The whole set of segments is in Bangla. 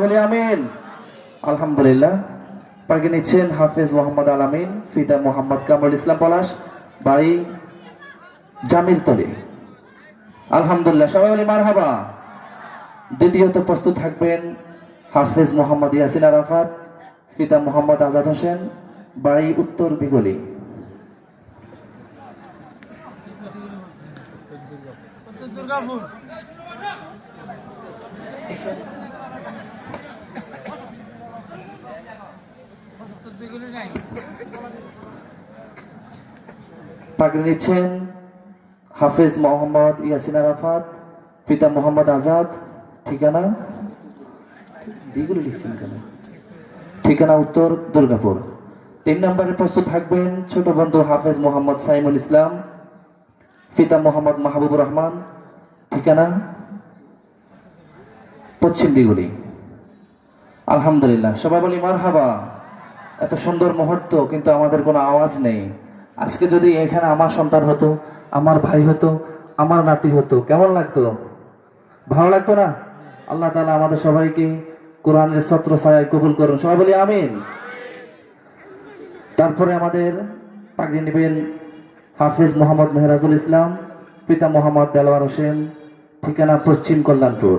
বলি আমিন। আলহামদুলিল্লাহ। পার্কে নিচ্ছেন হাফেজ মোহাম্মদ আলামিন, পিতা মোহাম্মদ কামরুল ইসলাম পলাশ, বাড়ি জামিলতলী। আলহামদুলিল্লাহ, সবাই বলি মারহাবা। দ্বিতীয়ত প্রস্তুত থাকবেন হাফেজ মোহাম্মদ ইয়াসিন আরাফাত, পিতা মোহাম্মদ আজাদ হোসেন, বাড়ি উত্তর দিগলি। পাগড়ি নিচ্ছেন হাফেজ মোহাম্মদ ইয়াসিন আরাফাত, পিতা মোহাম্মদ আজাদ, ঠিকানা দিগুলি লিখছেন কেন? ঠিকানা উত্তর দুর্গাপুর। 3 নম্বরে প্রস্তুত থাকবেন ছোট বন্ধু হাফেজ মোহাম্মদ সাইমুল ইসলাম, পিতা মোহাম্মদ মাহবুবুর রহমান, ঠিকানা পশ্চিম দিগুলি। আলহামদুলিল্লাহ, সবাই বলি মারহাবা। এত সুন্দর মুহূর্ত, কিন্তু আমাদের কোনো আওয়াজ নেই। আজকে যদি এখানে আমার সন্তান হতো, আমার ভাই হতো, আমার নাতি হতো, কেমন লাগতো? ভালো লাগতো না? আল্লাহ তাআলা আমাদের সবাইকে কোরআনের ছত্র ছায়ায় কবুল করুন, সবাই বলি আমিন। তারপরে আমাদের পাগড়ি নেবেন হাফিজ মোহাম্মদ মেহরাজুল ইসলাম, পিতা মোহাম্মদ দেলোয়ার হোসেন, ঠিকানা পশ্চিম কল্যাণপুর।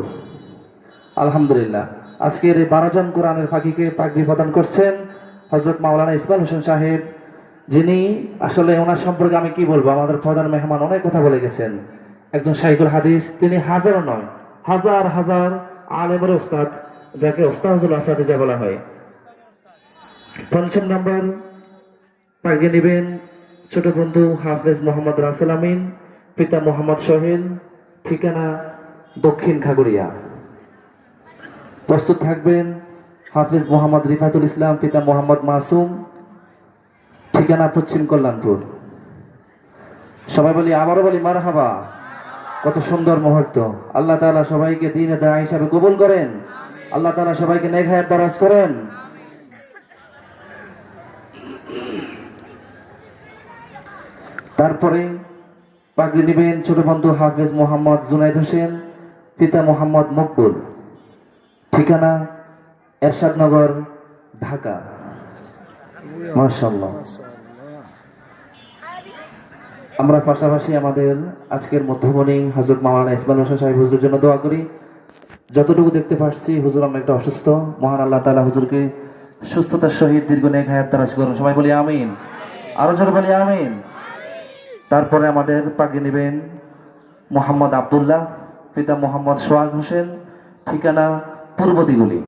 আলহামদুলিল্লাহ, আজকের এই 12 জন কোরআনের ফাঁকিকে পাগড়ি প্রদান করছেন হযরত মাওলানা ইসমাইল হোসেন সাহেব, যিনি আসলে ওনার সম্পর্কে আমি কি বলবো, আমাদের প্রধান মেহমান অনেক কথা বলে গেছেন। একজন শাইখুল হাদিস, তিনি হাজারও নয় হাজার হাজার আলেমের ওস্তাদ, যাকে ওস্তাদুল আসাদিজা বলা হয়। 5 নম্বর পাগড়ি নেবেন ছোট বন্ধু হাফেজ মোহাম্মদ রাসেল আমিন, পিতা মোহাম্মদ সোহেল, ঠিকানা দক্ষিণ খাগড়িয়া। প্রস্তুত থাকবেন হাফেজ মোহাম্মদ রিফাতুল ইসলাম, পিতা মোহাম্মদ মাসুম, ঠিকানা পশ্চিম কল্যাণপুর। সবাই বলি, আবারও বলি মারহাবা। কত সুন্দর মুহূর্ত। আল্লাহ তাআলা সবাইকে দ্বীনে দাঈ হিসাবে কবুল করেন। আল্লাহ তাআলা সবাইকে নেক হায়াত দারাজ করেন। তারপরে পাগড়ি নেবেন ছোট বন্ধু হাফেজ মোহাম্মদ জুনাইদ হোসেন, পিতা মোহাম্মদ মকবুল, ঠিকানা এরশাদনগর, ঢাকা। মাশাআল্লাহ। আমরা পাশাপাশি আমাদের আজকের মধ্যমণি হযরত মাওলানা ইসমাইল হোসেন সাহেব হুজুরের জন্য দোয়া করি। যতটুকু দেখতে পাচ্ছি হুজুর আমরা একটা অসুস্থ, মহান আল্লাহ তাআলা হুজুরকে সুস্থতার সহিত দীর্ঘ নেক হায়াত দারাজ করুন, সবাই বলি আমিন। আরো জোরে বলি আমিন। তারপরে আমাদের পাগড়ি নেবেন মোহাম্মদ আব্দুল্লাহ, পিতা মোহাম্মদ সোহাগ হোসেন, ঠিকানা পূর্ব দিগুলি।